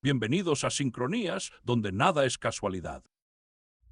Bienvenidos a Sincronías, donde nada es casualidad.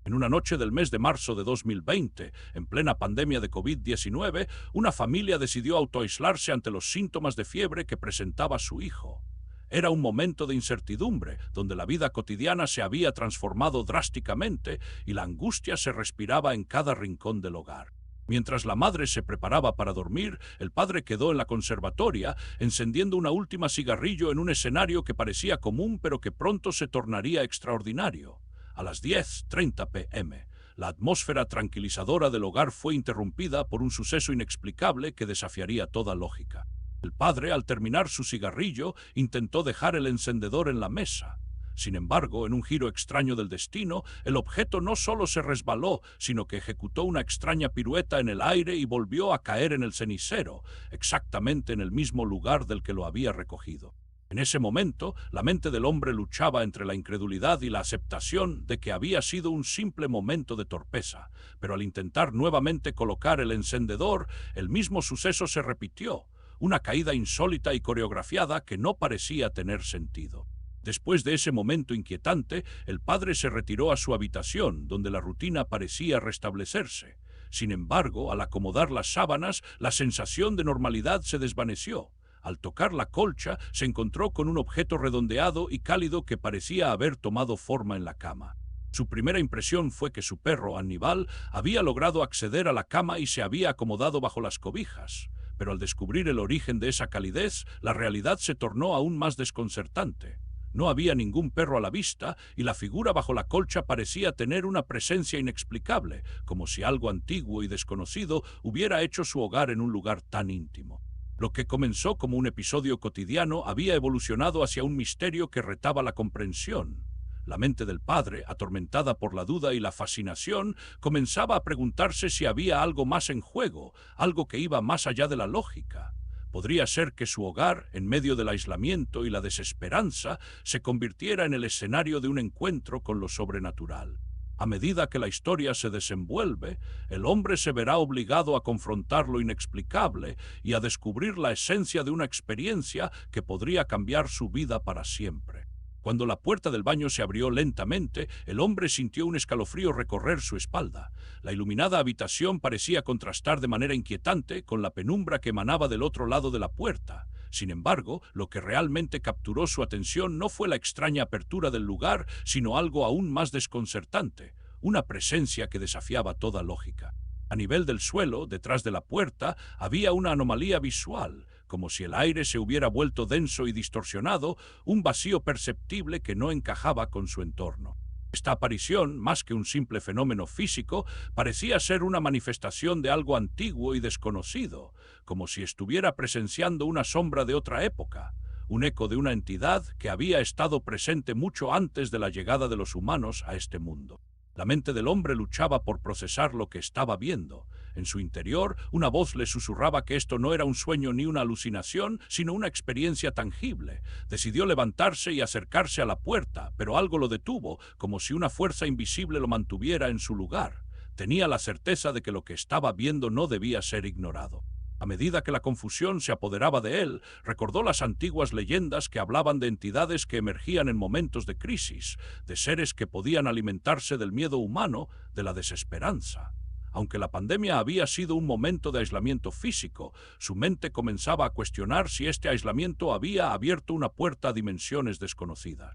En una noche del mes de marzo de 2020, en plena pandemia de COVID-19, una familia decidió autoaislarse ante los síntomas de fiebre que presentaba su hijo. Era un momento de incertidumbre, donde la vida cotidiana se había transformado drásticamente y la angustia se respiraba en cada rincón del hogar. Mientras la madre se preparaba para dormir, el padre quedó en la conservatoria, encendiendo una última cigarrillo en un escenario que parecía común pero que pronto se tornaría extraordinario. A las 10:30 p.m., la atmósfera tranquilizadora del hogar fue interrumpida por un suceso inexplicable que desafiaría toda lógica. El padre, al terminar su cigarrillo, intentó dejar el encendedor en la mesa. Sin embargo, en un giro extraño del destino, el objeto no solo se resbaló, sino que ejecutó una extraña pirueta en el aire y volvió a caer en el cenicero, exactamente en el mismo lugar del que lo había recogido. En ese momento, la mente del hombre luchaba entre la incredulidad y la aceptación de que había sido un simple momento de torpeza, pero al intentar nuevamente colocar el encendedor, el mismo suceso se repitió, una caída insólita y coreografiada que no parecía tener sentido. Después de ese momento inquietante, el padre se retiró a su habitación, donde la rutina parecía restablecerse. Sin embargo, al acomodar las sábanas, la sensación de normalidad se desvaneció. Al tocar la colcha, se encontró con un objeto redondeado y cálido que parecía haber tomado forma en la cama. Su primera impresión fue que su perro, Aníbal, había logrado acceder a la cama y se había acomodado bajo las cobijas. Pero al descubrir el origen de esa calidez, la realidad se tornó aún más desconcertante. No había ningún perro a la vista y la figura bajo la colcha parecía tener una presencia inexplicable, como si algo antiguo y desconocido hubiera hecho su hogar en un lugar tan íntimo. Lo que comenzó como un episodio cotidiano había evolucionado hacia un misterio que retaba la comprensión. La mente del padre, atormentada por la duda y la fascinación, comenzaba a preguntarse si había algo más en juego, algo que iba más allá de la lógica. Podría ser que su hogar, en medio del aislamiento y la desesperanza, se convirtiera en el escenario de un encuentro con lo sobrenatural. A medida que la historia se desenvuelve, el hombre se verá obligado a confrontar lo inexplicable y a descubrir la esencia de una experiencia que podría cambiar su vida para siempre. Cuando la puerta del baño se abrió lentamente, el hombre sintió un escalofrío recorrer su espalda. La iluminada habitación parecía contrastar de manera inquietante con la penumbra que emanaba del otro lado de la puerta. Sin embargo, lo que realmente capturó su atención no fue la extraña apertura del lugar, sino algo aún más desconcertante, una presencia que desafiaba toda lógica. A nivel del suelo, detrás de la puerta, había una anomalía visual, como si el aire se hubiera vuelto denso y distorsionado, un vacío perceptible que no encajaba con su entorno. Esta aparición, más que un simple fenómeno físico, parecía ser una manifestación de algo antiguo y desconocido, como si estuviera presenciando una sombra de otra época, un eco de una entidad que había estado presente mucho antes de la llegada de los humanos a este mundo. La mente del hombre luchaba por procesar lo que estaba viendo. En su interior, una voz le susurraba que esto no era un sueño ni una alucinación, sino una experiencia tangible. Decidió levantarse y acercarse a la puerta, pero algo lo detuvo, como si una fuerza invisible lo mantuviera en su lugar. Tenía la certeza de que lo que estaba viendo no debía ser ignorado. A medida que la confusión se apoderaba de él, recordó las antiguas leyendas que hablaban de entidades que emergían en momentos de crisis, de seres que podían alimentarse del miedo humano, de la desesperanza. Aunque la pandemia había sido un momento de aislamiento físico, su mente comenzaba a cuestionar si este aislamiento había abierto una puerta a dimensiones desconocidas.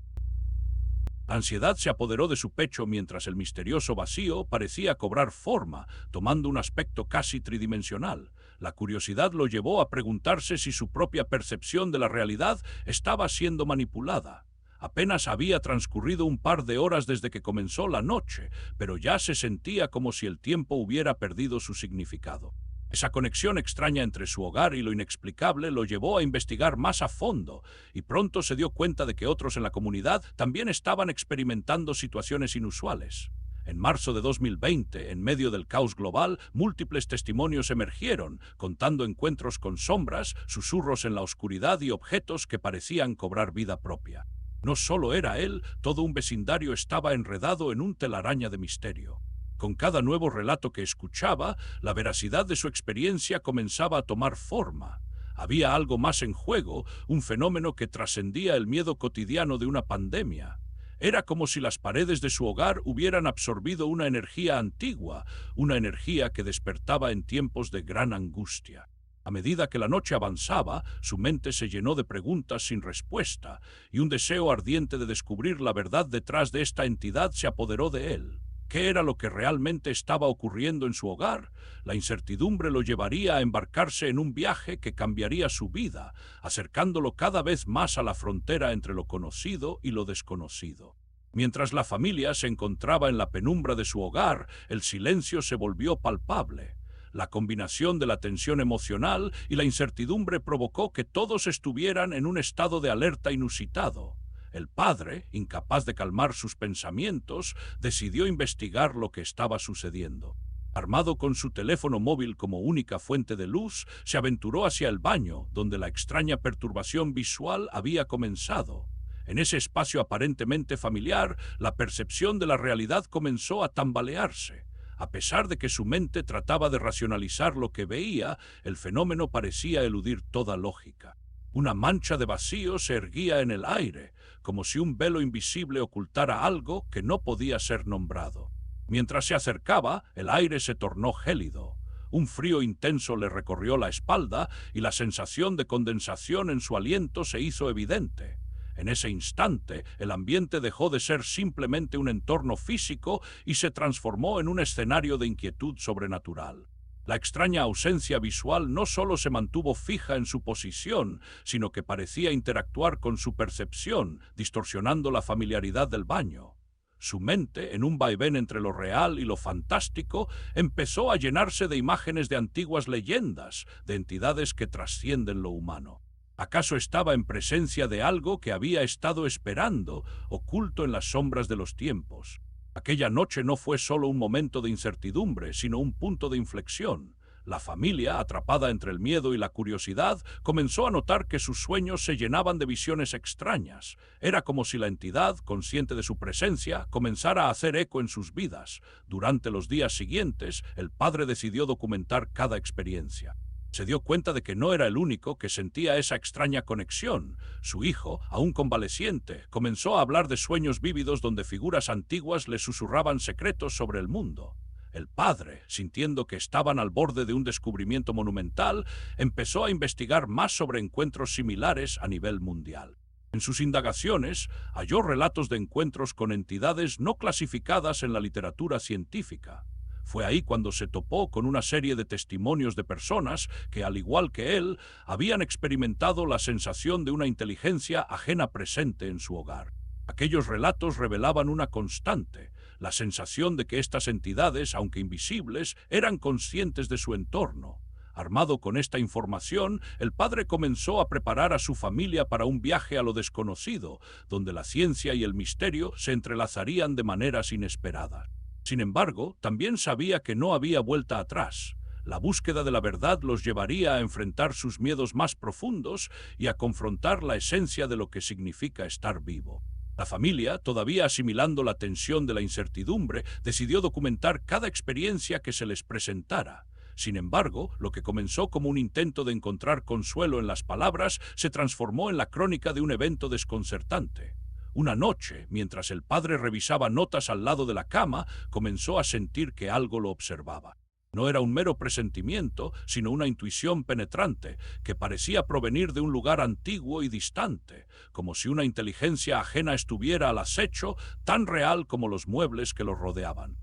La ansiedad se apoderó de su pecho mientras el misterioso vacío parecía cobrar forma, tomando un aspecto casi tridimensional. La curiosidad lo llevó a preguntarse si su propia percepción de la realidad estaba siendo manipulada. Apenas había transcurrido un par de horas desde que comenzó la noche, pero ya se sentía como si el tiempo hubiera perdido su significado. Esa conexión extraña entre su hogar y lo inexplicable lo llevó a investigar más a fondo, y pronto se dio cuenta de que otros en la comunidad también estaban experimentando situaciones inusuales. En marzo de 2020, en medio del caos global, múltiples testimonios emergieron, contando encuentros con sombras, susurros en la oscuridad y objetos que parecían cobrar vida propia. No solo era él, todo un vecindario estaba enredado en un telaraña de misterio. Con cada nuevo relato que escuchaba, la veracidad de su experiencia comenzaba a tomar forma. Había algo más en juego, un fenómeno que trascendía el miedo cotidiano de una pandemia. Era como si las paredes de su hogar hubieran absorbido una energía antigua, una energía que despertaba en tiempos de gran angustia. A medida que la noche avanzaba, su mente se llenó de preguntas sin respuesta, y un deseo ardiente de descubrir la verdad detrás de esta entidad se apoderó de él. ¿Qué era lo que realmente estaba ocurriendo en su hogar? La incertidumbre lo llevaría a embarcarse en un viaje que cambiaría su vida, acercándolo cada vez más a la frontera entre lo conocido y lo desconocido. Mientras la familia se encontraba en la penumbra de su hogar, el silencio se volvió palpable. La combinación de la tensión emocional y la incertidumbre provocó que todos estuvieran en un estado de alerta inusitado. El padre, incapaz de calmar sus pensamientos, decidió investigar lo que estaba sucediendo. Armado con su teléfono móvil como única fuente de luz, se aventuró hacia el baño, donde la extraña perturbación visual había comenzado. En ese espacio aparentemente familiar, la percepción de la realidad comenzó a tambalearse. A pesar de que su mente trataba de racionalizar lo que veía, el fenómeno parecía eludir toda lógica. Una mancha de vacío se erguía en el aire, como si un velo invisible ocultara algo que no podía ser nombrado. Mientras se acercaba, el aire se tornó gélido. Un frío intenso le recorrió la espalda y la sensación de condensación en su aliento se hizo evidente. En ese instante, el ambiente dejó de ser simplemente un entorno físico y se transformó en un escenario de inquietud sobrenatural. La extraña ausencia visual no solo se mantuvo fija en su posición, sino que parecía interactuar con su percepción, distorsionando la familiaridad del baño. Su mente, en un vaivén entre lo real y lo fantástico, empezó a llenarse de imágenes de antiguas leyendas, de entidades que trascienden lo humano. ¿Acaso estaba en presencia de algo que había estado esperando, oculto en las sombras de los tiempos? Aquella noche no fue solo un momento de incertidumbre, sino un punto de inflexión. La familia, atrapada entre el miedo y la curiosidad, comenzó a notar que sus sueños se llenaban de visiones extrañas. Era como si la entidad, consciente de su presencia, comenzara a hacer eco en sus vidas. Durante los días siguientes, el padre decidió documentar cada experiencia. Se dio cuenta de que no era el único que sentía esa extraña conexión. Su hijo, aún convaleciente, comenzó a hablar de sueños vívidos donde figuras antiguas le susurraban secretos sobre el mundo. El padre, sintiendo que estaban al borde de un descubrimiento monumental, empezó a investigar más sobre encuentros similares a nivel mundial. En sus indagaciones, halló relatos de encuentros con entidades no clasificadas en la literatura científica. Fue ahí cuando se topó con una serie de testimonios de personas que, al igual que él, habían experimentado la sensación de una inteligencia ajena presente en su hogar. Aquellos relatos revelaban una constante, la sensación de que estas entidades, aunque invisibles, eran conscientes de su entorno. Armado con esta información, el padre comenzó a preparar a su familia para un viaje a lo desconocido, donde la ciencia y el misterio se entrelazarían de maneras inesperadas. Sin embargo, también sabía que no había vuelta atrás. La búsqueda de la verdad los llevaría a enfrentar sus miedos más profundos y a confrontar la esencia de lo que significa estar vivo. La familia, todavía asimilando la tensión de la incertidumbre, decidió documentar cada experiencia que se les presentara. Sin embargo, lo que comenzó como un intento de encontrar consuelo en las palabras se transformó en la crónica de un evento desconcertante. Una noche, mientras el padre revisaba notas al lado de la cama, comenzó a sentir que algo lo observaba. No era un mero presentimiento, sino una intuición penetrante, que parecía provenir de un lugar antiguo y distante, como si una inteligencia ajena estuviera al acecho, tan real como los muebles que los rodeaban.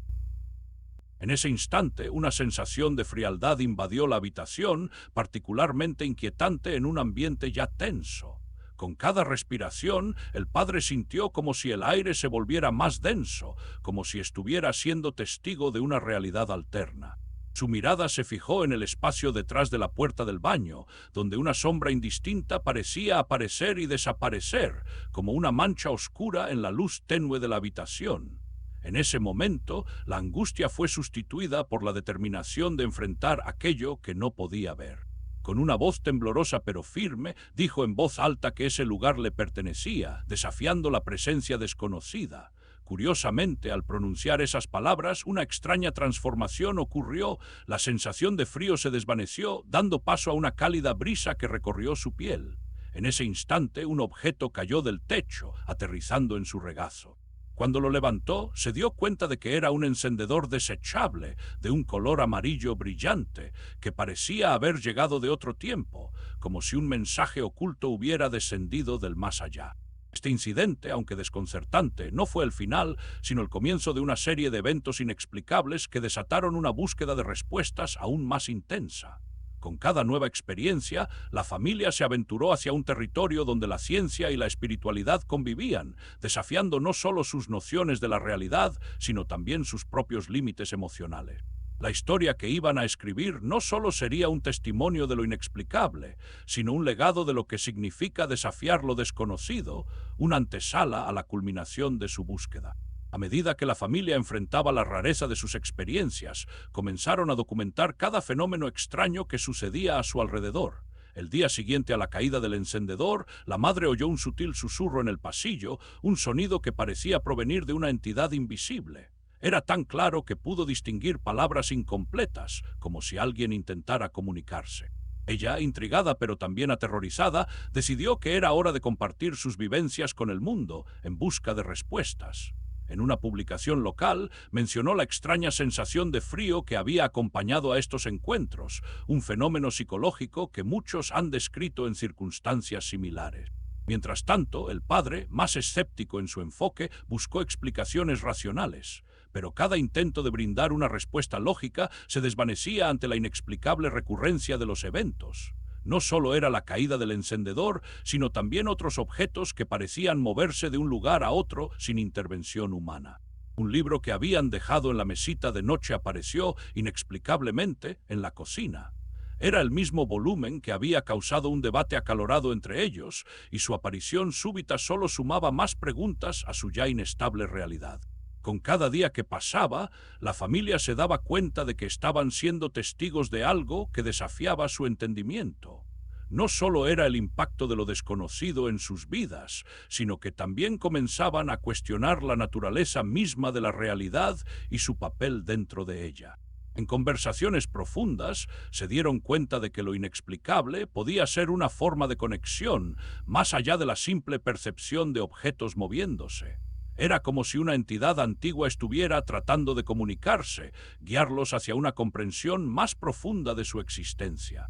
En ese instante, una sensación de frialdad invadió la habitación, particularmente inquietante en un ambiente ya tenso. Con cada respiración, el padre sintió como si el aire se volviera más denso, como si estuviera siendo testigo de una realidad alterna. Su mirada se fijó en el espacio detrás de la puerta del baño, donde una sombra indistinta parecía aparecer y desaparecer, como una mancha oscura en la luz tenue de la habitación. En ese momento, la angustia fue sustituida por la determinación de enfrentar aquello que no podía ver. Con una voz temblorosa pero firme, dijo en voz alta que ese lugar le pertenecía, desafiando la presencia desconocida. Curiosamente, al pronunciar esas palabras, una extraña transformación ocurrió. La sensación de frío se desvaneció, dando paso a una cálida brisa que recorrió su piel. En ese instante, un objeto cayó del techo, aterrizando en su regazo. Cuando lo levantó, se dio cuenta de que era un encendedor desechable, de un color amarillo brillante, que parecía haber llegado de otro tiempo, como si un mensaje oculto hubiera descendido del más allá. Este incidente, aunque desconcertante, no fue el final, sino el comienzo de una serie de eventos inexplicables que desataron una búsqueda de respuestas aún más intensa. Con cada nueva experiencia, la familia se aventuró hacia un territorio donde la ciencia y la espiritualidad convivían, desafiando no solo sus nociones de la realidad, sino también sus propios límites emocionales. La historia que iban a escribir no solo sería un testimonio de lo inexplicable, sino un legado de lo que significa desafiar lo desconocido, una antesala a la culminación de su búsqueda. A medida que la familia enfrentaba la rareza de sus experiencias, comenzaron a documentar cada fenómeno extraño que sucedía a su alrededor. El día siguiente a la caída del encendedor, la madre oyó un sutil susurro en el pasillo, un sonido que parecía provenir de una entidad invisible. Era tan claro que pudo distinguir palabras incompletas, como si alguien intentara comunicarse. Ella, intrigada pero también aterrorizada, decidió que era hora de compartir sus vivencias con el mundo, en busca de respuestas. En una publicación local, mencionó la extraña sensación de frío que había acompañado a estos encuentros, un fenómeno psicológico que muchos han descrito en circunstancias similares. Mientras tanto, el padre, más escéptico en su enfoque, buscó explicaciones racionales, pero cada intento de brindar una respuesta lógica se desvanecía ante la inexplicable recurrencia de los eventos. No solo era la caída del encendedor, sino también otros objetos que parecían moverse de un lugar a otro sin intervención humana. Un libro que habían dejado en la mesita de noche apareció, inexplicablemente, en la cocina. Era el mismo volumen que había causado un debate acalorado entre ellos, y su aparición súbita solo sumaba más preguntas a su ya inestable realidad. Con cada día que pasaba, la familia se daba cuenta de que estaban siendo testigos de algo que desafiaba su entendimiento. No solo era el impacto de lo desconocido en sus vidas, sino que también comenzaban a cuestionar la naturaleza misma de la realidad y su papel dentro de ella. En conversaciones profundas, se dieron cuenta de que lo inexplicable podía ser una forma de conexión, más allá de la simple percepción de objetos moviéndose. Era como si una entidad antigua estuviera tratando de comunicarse, guiarlos hacia una comprensión más profunda de su existencia.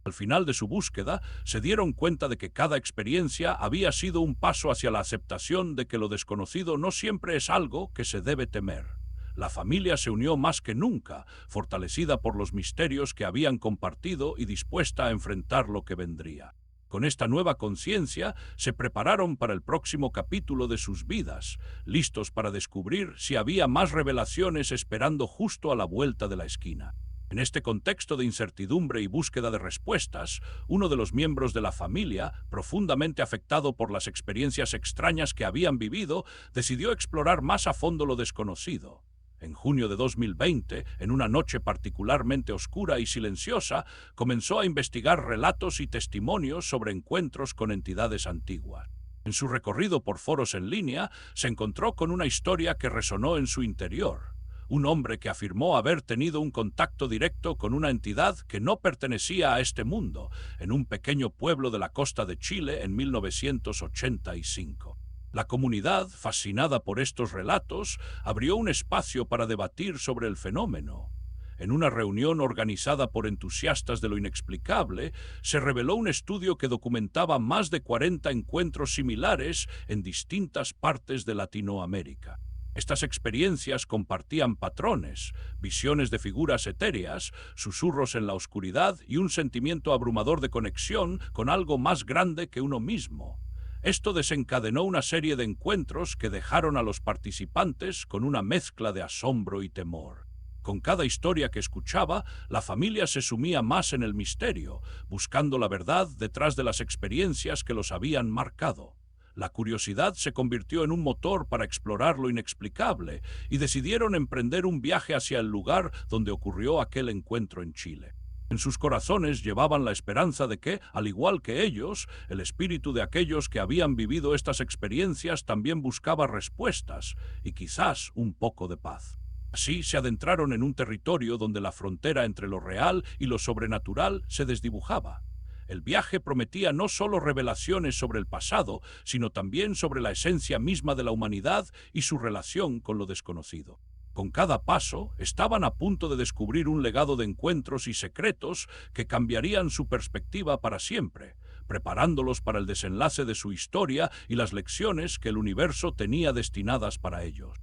Al final de su búsqueda, se dieron cuenta de que cada experiencia había sido un paso hacia la aceptación de que lo desconocido no siempre es algo que se debe temer. La familia se unió más que nunca, fortalecida por los misterios que habían compartido y dispuesta a enfrentar lo que vendría. Con esta nueva conciencia, se prepararon para el próximo capítulo de sus vidas, listos para descubrir si había más revelaciones esperando justo a la vuelta de la esquina. En este contexto de incertidumbre y búsqueda de respuestas, uno de los miembros de la familia, profundamente afectado por las experiencias extrañas que habían vivido, decidió explorar más a fondo lo desconocido. En junio de 2020, en una noche particularmente oscura y silenciosa, comenzó a investigar relatos y testimonios sobre encuentros con entidades antiguas. En su recorrido por foros en línea, se encontró con una historia que resonó en su interior. Un hombre que afirmó haber tenido un contacto directo con una entidad que no pertenecía a este mundo, en un pequeño pueblo de la costa de Chile en 1985. La comunidad, fascinada por estos relatos, abrió un espacio para debatir sobre el fenómeno. En una reunión organizada por entusiastas de lo inexplicable, se reveló un estudio que documentaba más de 40 encuentros similares en distintas partes de Latinoamérica. Estas experiencias compartían patrones, visiones de figuras etéreas, susurros en la oscuridad y un sentimiento abrumador de conexión con algo más grande que uno mismo. Esto desencadenó una serie de encuentros que dejaron a los participantes con una mezcla de asombro y temor. Con cada historia que escuchaba, la familia se sumía más en el misterio, buscando la verdad detrás de las experiencias que los habían marcado. La curiosidad se convirtió en un motor para explorar lo inexplicable y decidieron emprender un viaje hacia el lugar donde ocurrió aquel encuentro en Chile. En sus corazones llevaban la esperanza de que, al igual que ellos, el espíritu de aquellos que habían vivido estas experiencias también buscaba respuestas y quizás un poco de paz. Así se adentraron en un territorio donde la frontera entre lo real y lo sobrenatural se desdibujaba. El viaje prometía no solo revelaciones sobre el pasado, sino también sobre la esencia misma de la humanidad y su relación con lo desconocido. Con cada paso, estaban a punto de descubrir un legado de encuentros y secretos que cambiarían su perspectiva para siempre, preparándolos para el desenlace de su historia y las lecciones que el universo tenía destinadas para ellos.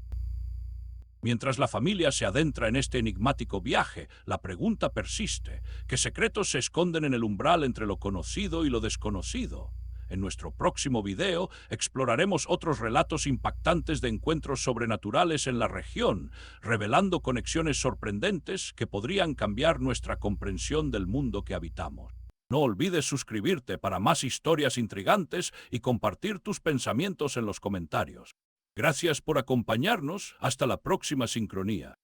Mientras la familia se adentra en este enigmático viaje, la pregunta persiste: ¿qué secretos se esconden en el umbral entre lo conocido y lo desconocido? En nuestro próximo video exploraremos otros relatos impactantes de encuentros sobrenaturales en la región, revelando conexiones sorprendentes que podrían cambiar nuestra comprensión del mundo que habitamos. No olvides suscribirte para más historias intrigantes y compartir tus pensamientos en los comentarios. Gracias por acompañarnos. Hasta la próxima sincronía.